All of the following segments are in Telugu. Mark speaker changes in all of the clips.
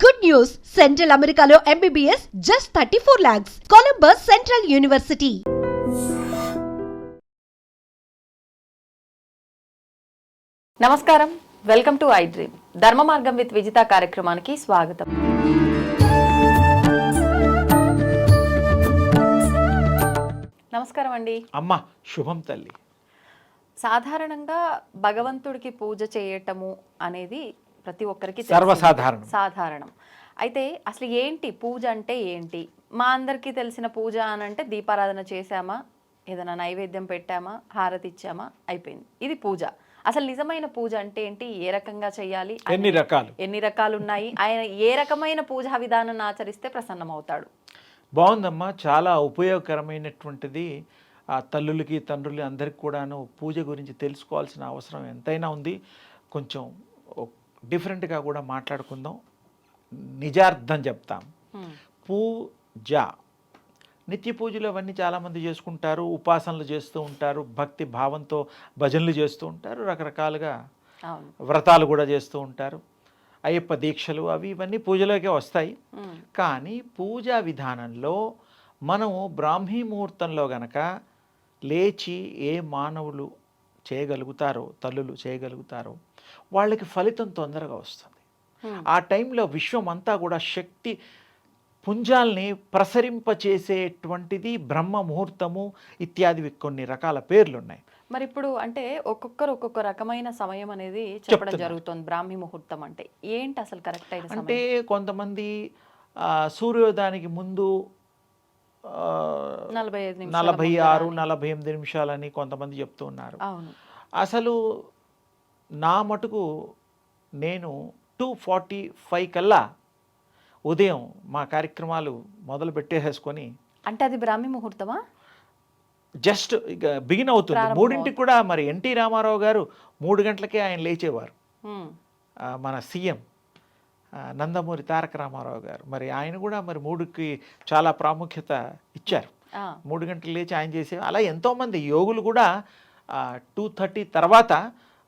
Speaker 1: Good news! Central Americano MBBS just 34 lakhs. Columbus Central University.
Speaker 2: నమస్కారం, వెల్కమ్ టు ఐ డ్రీమ్. ధర్మ మార్గం విత్ విజిత కార్యక్రమానికి స్వాగతం. నమస్కారం అండి.
Speaker 3: అమ్మ శుభం తల్లి.
Speaker 2: సాధారణంగా భగవంతుడికి పూజ చేయటము అనేది ప్రతి ఒక్కరికి సాధారణం. అయితే అసలు ఏంటి పూజ అంటే ఏంటి? మా అందరికీ తెలిసిన పూజ అని అంటే దీపారాధన చేశామా, ఏదైనా నైవేద్యం పెట్టామా, హారతి ఇచ్చామా, అయిపోయింది. ఇది పూజ. అసలు నిజమైన పూజ అంటే ఏంటి? ఏ రకంగా చేయాలి? ఎన్ని రకాలు ఉన్నాయి? ఆయన ఏ రకమైన పూజా విధానాన్ని ఆచరిస్తే ప్రసన్నమవుతాడు?
Speaker 3: బాగుందమ్మా, చాలా ఉపయోగకరమైనటువంటిది. ఆ తల్లులకి తండ్రులు అందరికి కూడాను పూజ గురించి తెలుసుకోవాల్సిన అవసరం ఎంతైనా ఉంది. కొంచెం డిఫరెంట్గా కూడా మాట్లాడుకుందాం, నిజార్థం చెప్తాం. పూజ, నిత్య పూజలు అవన్నీ చాలామంది చేసుకుంటారు, ఉపాసనలు చేస్తూ ఉంటారు, భక్తి భావంతో భజనలు చేస్తూ ఉంటారు, రకరకాలుగా వ్రతాలు కూడా చేస్తూ ఉంటారు, అయ్యప్ప దీక్షలు అవి ఇవన్నీ పూజలోకే వస్తాయి. కానీ పూజా విధానంలో మనము బ్రాహ్మీ ముహూర్తంలో గనక లేచి ఏ మానవులు చేయగలుగుతారో, తల్లులు చేయగలుగుతారో వాళ్ళకి ఫలితం తొందరగా వస్తుంది. ఆ టైంలో విశ్వం అంతా కూడా శక్తి పుంజాల్ని ప్రసరింపచేసేటువంటిది బ్రహ్మ ముహూర్తము ఇత్యాది కొన్ని రకాల పేర్లు ఉన్నాయి.
Speaker 2: మరి ఇప్పుడు అంటే ఒక్కొక్కరు ఒక్కొక్క రకమైన సమయం అనేది చెప్పడం జరుగుతుంది. బ్రాహ్మీ ముహూర్తం అంటే ఏంటి అసలు కరెక్ట్ అయిన
Speaker 3: అంటే కొంతమంది సూర్యోదయానికి ముందు 46-48 నిమిషాలని కొంతమంది చెప్తూ ఉన్నారు. అసలు నా మటుకు నేను 2:45 కల్లా ఉదయం మా కార్యక్రమాలు మొదలు పెట్టేసుకొని,
Speaker 2: అంటే అది బ్రాహ్మీ ముహూర్తమా?
Speaker 3: జస్ట్ ఇక బిగిన్ అవుతుంది. 3ంటికి కూడా మరి ఎన్టీ రామారావు గారు 3 గంటలకే ఆయన లేచేవారు. మన సీఎం నందమూరి తారక రామారావు గారు మరి ఆయన కూడా మరి 3కి చాలా ప్రాముఖ్యత ఇచ్చారు. 3 గంటలు లేచి ఆయన చేసేవారు. అలా ఎంతోమంది యోగులు కూడా 2:30 తర్వాత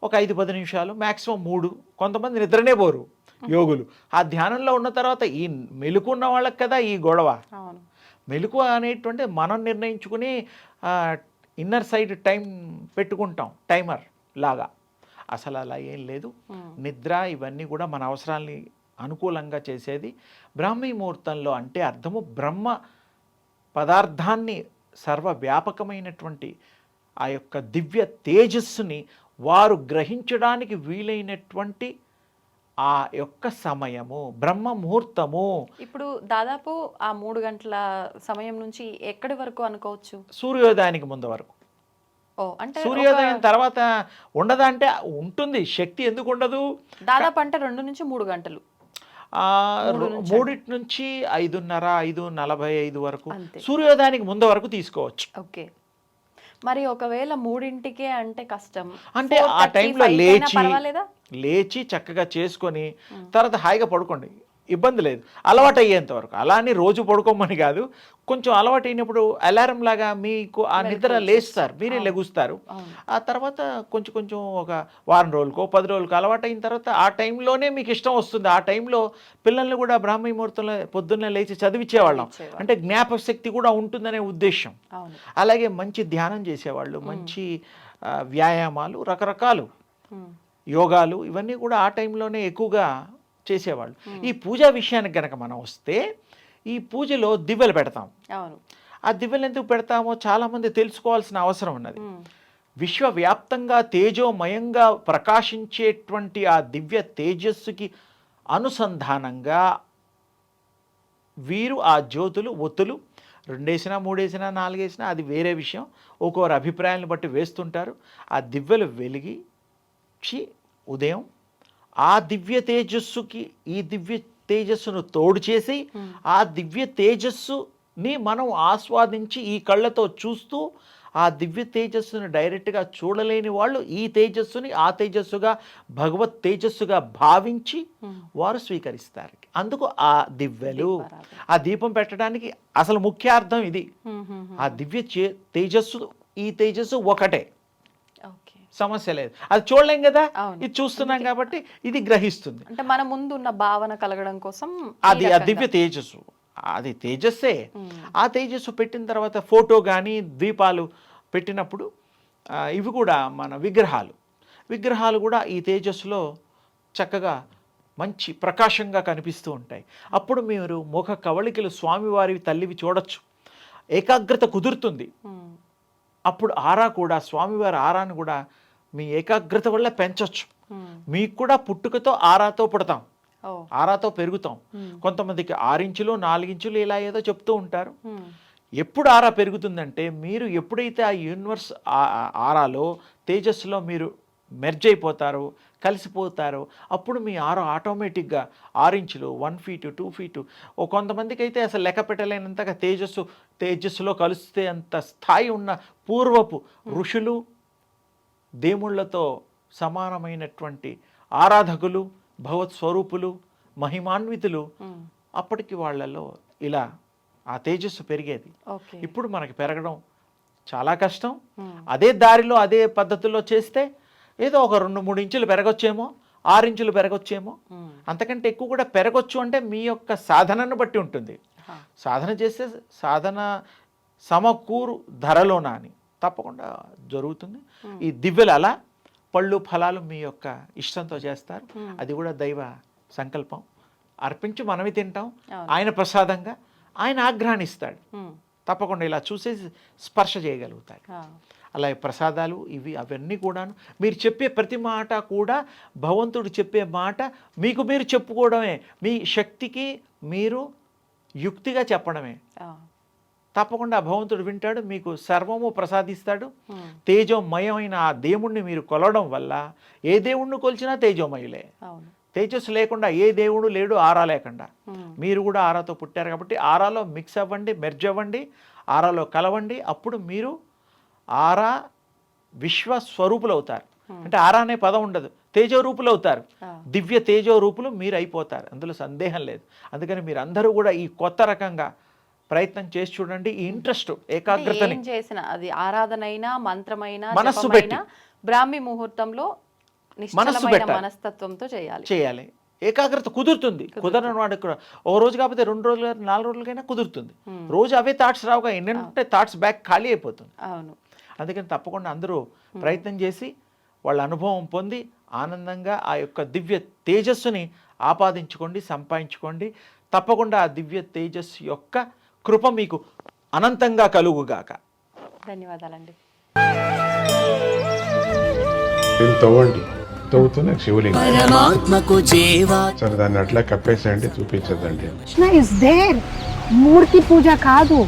Speaker 3: ఒక 5-10 నిమిషాలు, మ్యాక్సిమం 3. కొంతమంది నిద్రనే పోరు యోగులు. ఆ ధ్యానంలో ఉన్న తర్వాత ఈ మెలుకున్న వాళ్ళకి కదా ఈ గొడవ. మెలుకు అనేటువంటి మనం నిర్ణయించుకుని ఇన్నర్ సైడ్ టైం పెట్టుకుంటాం, టైమర్ లాగా. అసలు అలా ఏం లేదు. నిద్ర ఇవన్నీ కూడా మన అవసరాల్ని అనుకూలంగా చేసేది. బ్రాహ్మీ ముహూర్తంలో అంటే అర్థము బ్రహ్మ పదార్థాన్ని, సర్వవ్యాపకమైనటువంటి ఆ యొక్క దివ్య తేజస్సుని వారు గ్రహించడానికి వీలైనటువంటి ఆ యొక్క సమయము బ్రహ్మ ముహూర్తము.
Speaker 2: ఇప్పుడు దాదాపు ఆ 3 గంటల సమయం నుంచి ఎక్కడి వరకు అనుకోవచ్చు?
Speaker 3: సూర్యోదయానికి ముందు వరకు.
Speaker 2: అంటే
Speaker 3: సూర్యోదయం తర్వాత ఉండదా అంటే ఉంటుంది. శక్తి ఎందుకు ఉండదు?
Speaker 2: దాదాపు అంటే 2 నుంచి 3 గంటలు.
Speaker 3: 3 నుంచి 5:30, 5:45 వరకు సూర్యోదయానికి ముందు వరకు తీసుకోవచ్చు.
Speaker 2: ఓకే. మరి ఒకవేళ 3ంటికే అంటే కష్టం.
Speaker 3: అంటే ఆ టైంలో లేచి చక్కగా చేసుకొని తర్వాత హాయిగా పడుకోండి, ఇబ్బంది లేదు. అలవాటు అయ్యేంత వరకు. అలా అని రోజు పడుకోమని కాదు, కొంచెం అలవాటు అయినప్పుడు అలారం లాగా మీకు ఆ నిద్ర లేస్తారు, మీరే లెగుస్తారు. ఆ తర్వాత కొంచెం ఒక వారం రోజులకో 10 రోజులకో అలవాటు అయిన తర్వాత ఆ టైంలోనే మీకు ఇష్టం వస్తుంది. ఆ టైంలో పిల్లల్ని కూడా బ్రాహ్మీ ముహూర్తంలో పొద్దున్నే లేచి చదివించేవాళ్ళం. అంటే జ్ఞాపశక్తి కూడా ఉంటుందనే ఉద్దేశం. అలాగే మంచి ధ్యానం చేసేవాళ్ళు, మంచి వ్యాయామాలు, రకరకాలు యోగాలు ఇవన్నీ కూడా ఆ టైంలోనే ఎక్కువగా చేసేవాళ్ళు. ఈ పూజా విషయానికి కనుక మనం వస్తే, ఈ పూజలో దివ్వెలు పెడతాం. ఆ దివ్వెలు ఎందుకు పెడతామో చాలామంది తెలుసుకోవాల్సిన అవసరం ఉన్నది. విశ్వవ్యాప్తంగా తేజోమయంగా ప్రకాశించేటువంటి ఆ దివ్య తేజస్సుకి అనుసంధానంగా వీరు ఆ జ్యోతులు, ఒత్తులు 2 వేసినా 3 వేసినా 4 వేసినా అది వేరే విషయం. ఒక్కొక్కరు అభిప్రాయాలను బట్టి వేస్తుంటారు. ఆ దివ్యలు వెలిగించి ఉదయం ఆ దివ్య తేజస్సుకి ఈ దివ్య తేజస్సును తోడు చేసి ఆ దివ్య తేజస్సుని మనం ఆస్వాదించి ఈ కళ్ళతో చూస్తూ ఆ దివ్య తేజస్సును డైరెక్ట్గా చూడలేని వాళ్ళు ఈ తేజస్సుని ఆ తేజస్సుగా, భగవత్ తేజస్సుగా భావించి వారు స్వీకరిస్తారు. అందుకు ఆ దివ్యలు, ఆ దీపం పెట్టడానికి అసలు ముఖ్యార్థం ఇది. ఆ దివ్య తేజస్సు, ఈ తేజస్సు ఒకటే. సమస్య లేదు. అది చూడలేం కదా,
Speaker 2: అవును.
Speaker 3: ఇది చూస్తున్నాం కాబట్టి ఇది గ్రహిస్తుంది.
Speaker 2: అంటే మన ముందు ఉన్న భావన కలగడం కోసం
Speaker 3: అది ఆ దివ్య తేజస్సు, అది తేజస్సే. ఆ తేజస్సు పెట్టిన తర్వాత ఫోటో కానీ దీపాలు పెట్టినప్పుడు ఇవి కూడా మన విగ్రహాలు కూడా ఈ తేజస్సులో చక్కగా మంచి ప్రకాశంగా కనిపిస్తూ ఉంటాయి. అప్పుడు మీరు ముఖ కవళికలు స్వామివారి తల్లివి చూడొచ్చు, ఏకాగ్రత కుదురుతుంది. అప్పుడు ఆరా కూడా స్వామివారి ఆరాను కూడా మీ ఏకాగ్రత వల్ల పెంచొచ్చు. మీకు కూడా పుట్టుకతో ఆరాతో పుడతాం, ఆరాతో పెరుగుతాం. కొంతమందికి 6 ఇంచులు 4 ఇంచులు ఇలా ఏదో చెప్తూ ఉంటారు. ఎప్పుడు ఆరా పెరుగుతుందంటే మీరు ఎప్పుడైతే ఆ యూనివర్స్ ఆరాలో తేజస్సులో మీరు మెర్జ్ అయిపోతారో, కలిసిపోతారో, అప్పుడు మీ ఆరా ఆటోమేటిక్గా 6 ఇంచులు 1 ఫీటు 2 ఫీటు కొంతమందికి అయితే అసలు లెక్క పెట్టలేనంతగా తేజస్సులో కలిస్తే అంత స్థాయి ఉన్న పూర్వపు ఋషులు, దేవుళ్ళతో సమానమైనటువంటి ఆరాధకులు, భగవత్ స్వరూపులు, మహిమాన్వితులు, అప్పటికి వాళ్ళలో ఇలా ఆ తేజస్సు పెరిగేది. ఇప్పుడు మనకి పెరగడం చాలా కష్టం. అదే దారిలో అదే పద్ధతుల్లో చేస్తే ఏదో ఒక 2-3 ఇంచులు పెరగొచ్చేమో, 6 ఇంచులు పెరగొచ్చేమో, అంతకంటే ఎక్కువ కూడా పెరగొచ్చు. అంటే మీ యొక్క సాధనను బట్టి ఉంటుంది. సాధన చేస్తే సాధన సమకూరు ధరలోనా అని తప్పకుండా జరుగుతుంది. ఈ దివ్యలు అలా పళ్ళు ఫలాలు మీ యొక్క ఇష్టంతో చేస్తారు. అది కూడా దైవ సంకల్పం. అర్పించి మనమే తింటాం, ఆయన ప్రసాదంగా ఆయన ఆగ్రహాన్నిస్తాడు. తప్పకుండా ఇలా చూసేసి స్పర్శ చేయగలుగుతాడు. అలాగే ప్రసాదాలు ఇవి అవన్నీ కూడాను మీరు చెప్పే ప్రతి మాట కూడా భగవంతుడు చెప్పే మాట మీకు మీరు చెప్పుకోవడమే, మీ శక్తికి మీరు యుక్తిగా చెప్పడమే. తప్పకుండా భగవంతుడు వింటాడు, మీకు సర్వము ప్రసాదిస్తాడు. తేజోమయమైన ఆ దేవుణ్ణి మీరు కొలవడం వల్ల ఏ దేవుణ్ణి కొలిచినా తేజోమయులే. తేజస్సు లేకుండా ఏ దేవుడు లేడు, ఆరా లేకుండా. మీరు కూడా ఆరాతో పుట్టారు కాబట్టి ఆరాలో మిక్స్ అవ్వండి, మెర్జ్ అవ్వండి, ఆరాలో కలవండి. అప్పుడు మీరు ఆరా విశ్వస్వరూపులు అవుతారు. అంటే ఆరా అనే పదం ఉండదు, తేజో రూపులు అవుతారు. దివ్య తేజో రూపులు మీరు అయిపోతారు, అందులో సందేహం లేదు. అందుకని మీరు అందరూ కూడా ఈ కొత్త రకంగా ప్రయత్నం చేసి చూడండి. ఈ ఇంట్రెస్ట్ ఏకాగ్రతని
Speaker 2: చేసిన అది ఆరాధనైనా మంత్రమైనా
Speaker 3: మనస్సు పెట్టి
Speaker 2: బ్రాహ్మీ ముహూర్తంలో నిశ్చలమైన మనస్తత్వంతో చేయాలి.
Speaker 3: ఏకాగ్రత కుదురుతుంది. కుదరని వాడికి కూడా ఓ రోజు కాకపోతే 2 రోజులు 4 రోజులకైనా కుదురుతుంది. రోజు అవే థాట్స్ రావుగా, ఎన్నంటే థాట్స్ బ్యాక్ ఖాళీ అయిపోతుంది.
Speaker 2: అవును.
Speaker 3: అందుకని తప్పకుండా అందరూ ప్రయత్నం చేసి వాళ్ళ అనుభవం పొంది ఆనందంగా ఆ యొక్క దివ్య తేజస్సుని ఆపాదించుకోండి, సంపాదించుకోండి. తప్పకుండా ఆ దివ్య తేజస్సు యొక్క కృప మీకు అనంతంగా కలుగుగాక.
Speaker 2: ధన్యవాదాలండి.
Speaker 4: తవ్వండి, తవ్వుతూనే శివలింగం.
Speaker 5: పరమాత్మకు జీవా
Speaker 4: సరే దాన్ని అట్లా కప్పేసేయండి, చూపించదండి.
Speaker 6: Krishna is there. మూర్తి పూజ కాదు,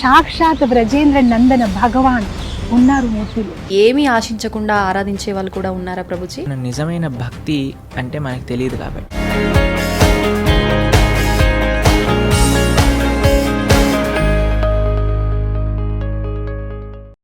Speaker 6: సాక్షాత్ బ్రజేంద్ర నందన భగవాన్ ఉన్నారు మూర్తిలో.
Speaker 7: ఏమీ ఆశించకుండా ఆరాధించే వాళ్ళు కూడా ఉన్నారా ప్రభుజీ?
Speaker 5: నిజమైన భక్తి అంటే మనకు తెలియదు కాబట్టి